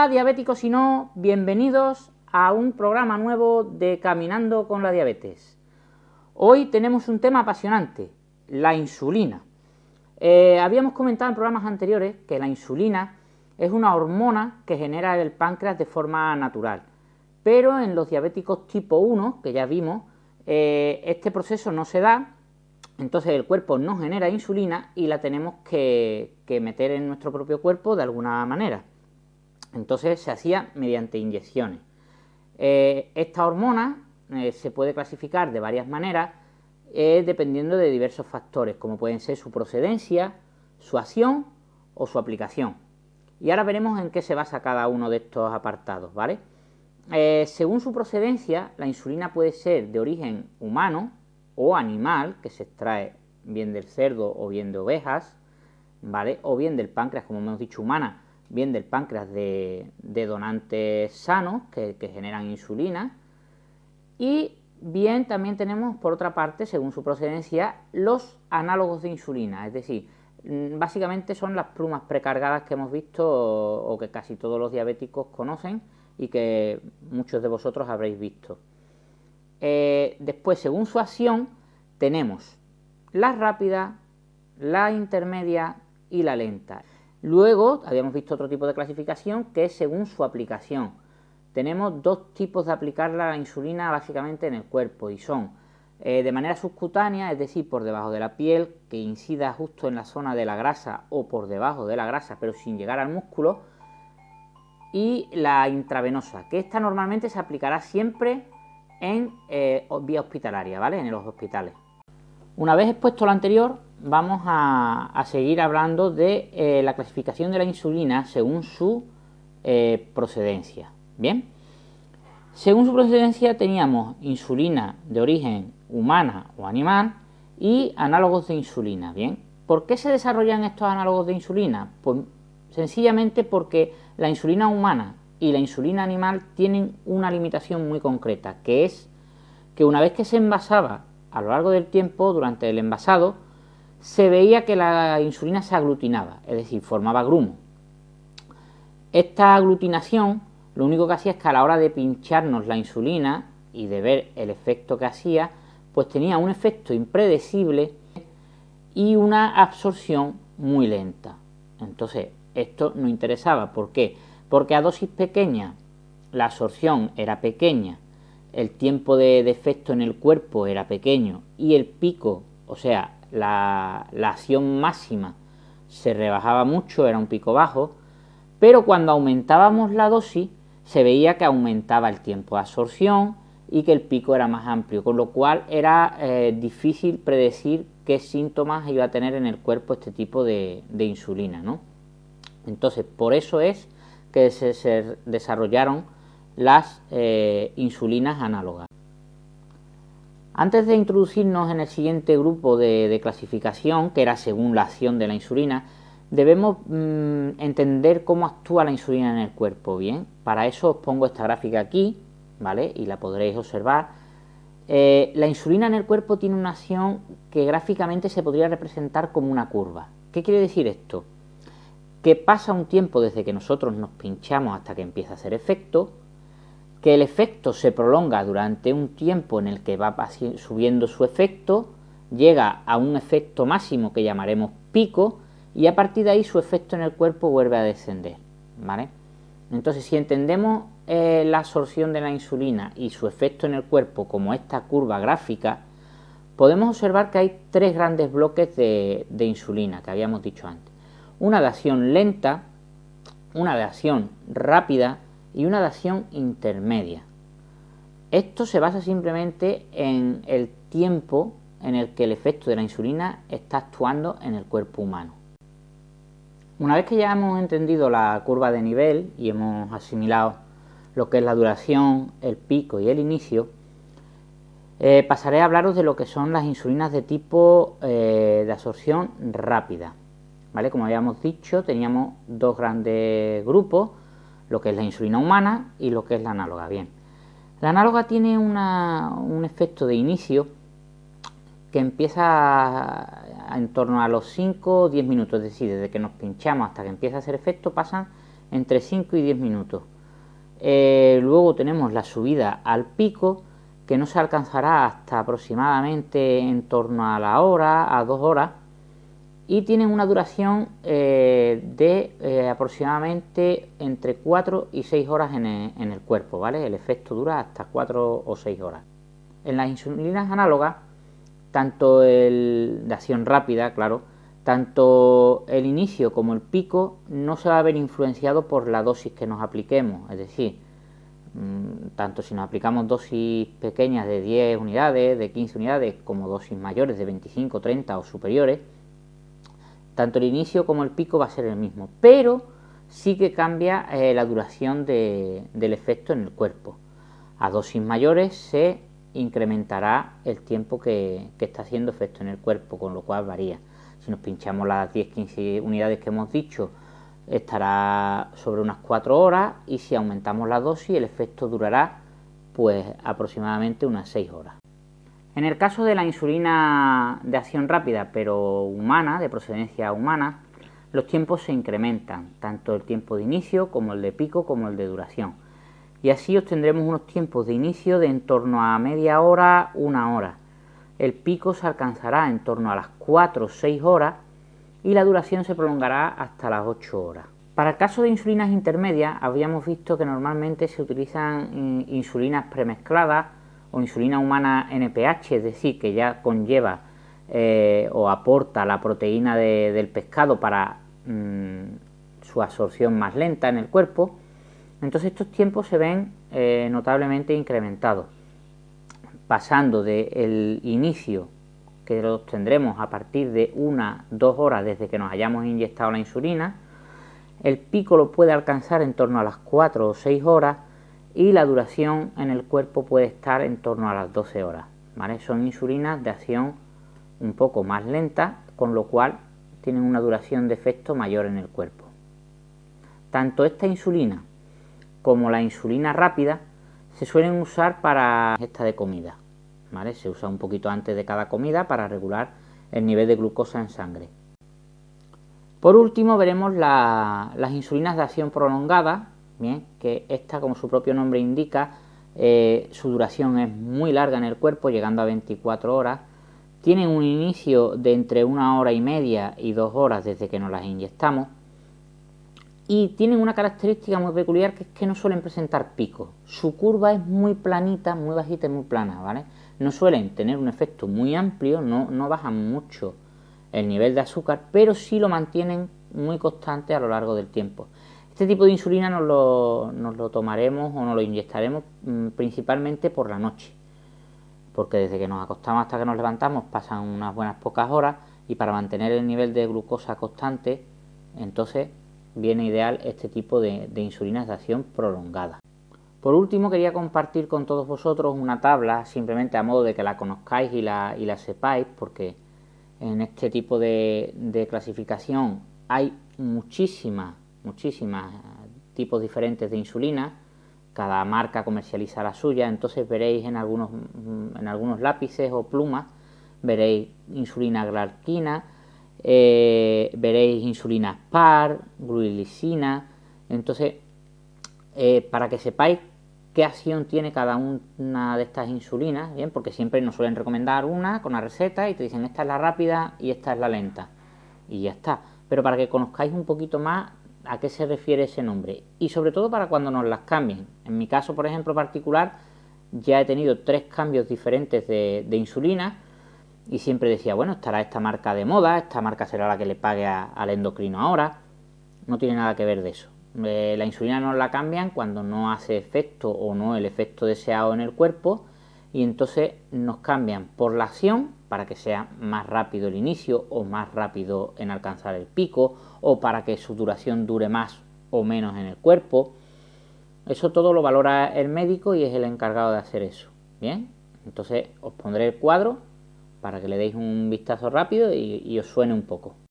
Hola diabéticos y no, bienvenidos a un programa nuevo de Caminando con la Diabetes. Hoy tenemos un tema apasionante, la insulina. Habíamos comentado en programas anteriores que la insulina es una hormona que genera el páncreas de forma natural, pero en los diabéticos tipo 1, que ya vimos, este proceso no se da, entonces el cuerpo no genera insulina y la tenemos que meter en nuestro propio cuerpo de alguna manera. Entonces se hacía mediante inyecciones. Esta hormona se puede clasificar de varias maneras dependiendo de diversos factores, como pueden ser su procedencia, su acción o su aplicación. Y ahora veremos en qué se basa cada uno de estos apartados, ¿vale? Según su procedencia, la insulina puede ser de origen humano o animal, que se extrae bien del cerdo o bien de ovejas, ¿vale? O bien del páncreas, como hemos dicho, humana, bien del páncreas de donantes sanos que generan insulina, y bien también tenemos, por otra parte, según su procedencia, los análogos de insulina, es decir, básicamente son las plumas precargadas que hemos visto o que casi todos los diabéticos conocen y que muchos de vosotros habréis visto. Después, según su acción, tenemos la rápida, la intermedia y la lenta. Luego habíamos visto otro tipo de clasificación que es según su aplicación. Tenemos dos tipos de aplicar la insulina básicamente en el cuerpo y son de manera subcutánea, es decir, por debajo de la piel, que incida justo en la zona de la grasa o por debajo de la grasa pero sin llegar al músculo, y la intravenosa, que esta normalmente se aplicará siempre en vía hospitalaria, ¿vale? En los hospitales. Una vez expuesto lo anterior, vamos a seguir hablando de la clasificación de la insulina según su procedencia. Bien, según su procedencia teníamos insulina de origen humana o animal y análogos de insulina. Bien, ¿por qué se desarrollan estos análogos de insulina? Pues sencillamente porque la insulina humana y la insulina animal tienen una limitación muy concreta, que es que una vez que se envasaba a lo largo del tiempo, durante el envasado, se veía que la insulina se aglutinaba, es decir, formaba grumo. Esta aglutinación lo único que hacía es que a la hora de pincharnos la insulina y de ver el efecto que hacía, pues tenía un efecto impredecible y una absorción muy lenta. Entonces, esto no interesaba. ¿Por qué? Porque a dosis pequeña la absorción era pequeña, el tiempo de efecto en el cuerpo era pequeño y el pico, o sea, la acción máxima se rebajaba mucho, era un pico bajo, pero cuando aumentábamos la dosis se veía que aumentaba el tiempo de absorción y que el pico era más amplio, con lo cual era difícil predecir qué síntomas iba a tener en el cuerpo este tipo de insulina, ¿no? Entonces, por eso es que se desarrollaron las insulinas análogas. Antes de introducirnos en el siguiente grupo de clasificación, que era según la acción de la insulina, debemos entender cómo actúa la insulina en el cuerpo. Bien, para eso os pongo esta gráfica aquí, ¿vale? Y la podréis observar. La insulina en el cuerpo tiene una acción que gráficamente se podría representar como una curva. ¿Qué quiere decir esto? Que pasa un tiempo desde que nosotros nos pinchamos hasta que empieza a hacer efecto, que el efecto se prolonga durante un tiempo en el que va subiendo su efecto, llega a un efecto máximo que llamaremos pico y a partir de ahí su efecto en el cuerpo vuelve a descender, ¿vale? Entonces, si entendemos la absorción de la insulina y su efecto en el cuerpo como esta curva gráfica, podemos observar que hay tres grandes bloques de insulina que habíamos dicho antes. Una de acción lenta, una de acción rápida y una de acción intermedia. Esto se basa simplemente en el tiempo en el que el efecto de la insulina está actuando en el cuerpo humano. Una vez que ya hemos entendido la curva de nivel y hemos asimilado lo que es la duración, el pico y el inicio, pasaré a hablaros de lo que son las insulinas de tipo de absorción rápida. ¿Vale? Como habíamos dicho, teníamos dos grandes grupos, lo que es la insulina humana y lo que es la análoga. Bien, la análoga tiene un efecto de inicio que empieza en torno a los 5 o 10 minutos, es decir, desde que nos pinchamos hasta que empieza a hacer efecto pasan entre 5 y 10 minutos. Luego tenemos la subida al pico, que no se alcanzará hasta aproximadamente en torno a la hora, a 2 horas, y tienen una duración de aproximadamente entre 4 y 6 horas en el cuerpo, ¿vale? El efecto dura hasta 4 o 6 horas. En las insulinas análogas, tanto de acción rápida, claro, tanto el inicio como el pico no se va a ver influenciado por la dosis que nos apliquemos, es decir, tanto si nos aplicamos dosis pequeñas de 10 unidades, de 15 unidades, como dosis mayores de 25, 30 o superiores, tanto el inicio como el pico va a ser el mismo, pero sí que cambia la duración del efecto en el cuerpo. A dosis mayores se incrementará el tiempo que está haciendo efecto en el cuerpo, con lo cual varía. Si nos pinchamos las 10-15 unidades que hemos dicho, estará sobre unas 4 horas, y si aumentamos la dosis, el efecto durará pues aproximadamente unas 6 horas. En el caso de la insulina de acción rápida, pero humana, de procedencia humana, los tiempos se incrementan, tanto el tiempo de inicio como el de pico como el de duración. Y así obtendremos unos tiempos de inicio de en torno a media hora, 1 hora. El pico se alcanzará en torno a las 4 o 6 horas y la duración se prolongará hasta las 8 horas. Para el caso de insulinas intermedias, habíamos visto que normalmente se utilizan insulinas premezcladas o insulina humana NPH, es decir, que ya conlleva o aporta la proteína del pescado para su absorción más lenta en el cuerpo. Entonces estos tiempos se ven notablemente incrementados, pasando del inicio, que lo tendremos a partir de 1-2 horas desde que nos hayamos inyectado la insulina. El pico lo puede alcanzar en torno a las 4 o 6 horas y la duración en el cuerpo puede estar en torno a las 12 horas, ¿vale? Son insulinas de acción un poco más lenta, con lo cual tienen una duración de efecto mayor en el cuerpo. Tanto esta insulina como la insulina rápida se suelen usar para ingesta de comida, ¿vale? Se usa un poquito antes de cada comida para regular el nivel de glucosa en sangre. Por último veremos las insulinas de acción prolongada, bien, que esta, como su propio nombre indica, su duración es muy larga en el cuerpo, llegando a 24 horas. Tienen un inicio de entre 1 hora y media y 2 horas desde que nos las inyectamos. Y tienen una característica muy peculiar, que es que no suelen presentar picos. Su curva es muy planita, muy bajita y muy plana, ¿vale? No suelen tener un efecto muy amplio, no bajan mucho el nivel de azúcar, pero sí lo mantienen muy constante a lo largo del tiempo. Este tipo de insulina nos lo tomaremos o nos lo inyectaremos principalmente por la noche, porque desde que nos acostamos hasta que nos levantamos pasan unas buenas pocas horas, y para mantener el nivel de glucosa constante, entonces viene ideal este tipo de insulinas de acción prolongada. Por último, quería compartir con todos vosotros una tabla, simplemente a modo de que la conozcáis y la sepáis, porque en este tipo de clasificación hay muchísimas tipos diferentes de insulina. Cada marca comercializa la suya, entonces veréis en algunos lápices o plumas, veréis insulina glargina, veréis insulina PAR, glulisina. Entonces, para que sepáis qué acción tiene cada una de estas insulinas, bien, porque siempre nos suelen recomendar una con la receta y te dicen esta es la rápida y esta es la lenta, y ya está. Pero para que conozcáis un poquito más a qué se refiere ese nombre, y sobre todo para cuando nos las cambien. En mi caso, por ejemplo, particular, ya he tenido 3 cambios diferentes de insulina, y siempre decía, bueno, estará esta marca de moda, esta marca será la que le pague al endocrino ahora. No tiene nada que ver de eso. La insulina nos la cambian cuando no hace efecto o no el efecto deseado en el cuerpo, y entonces nos cambian por la acción para que sea más rápido el inicio o más rápido en alcanzar el pico, o para que su duración dure más o menos en el cuerpo. Eso todo lo valora el médico y es el encargado de hacer eso. Bien, entonces os pondré el cuadro para que le deis un vistazo rápido y os suene un poco.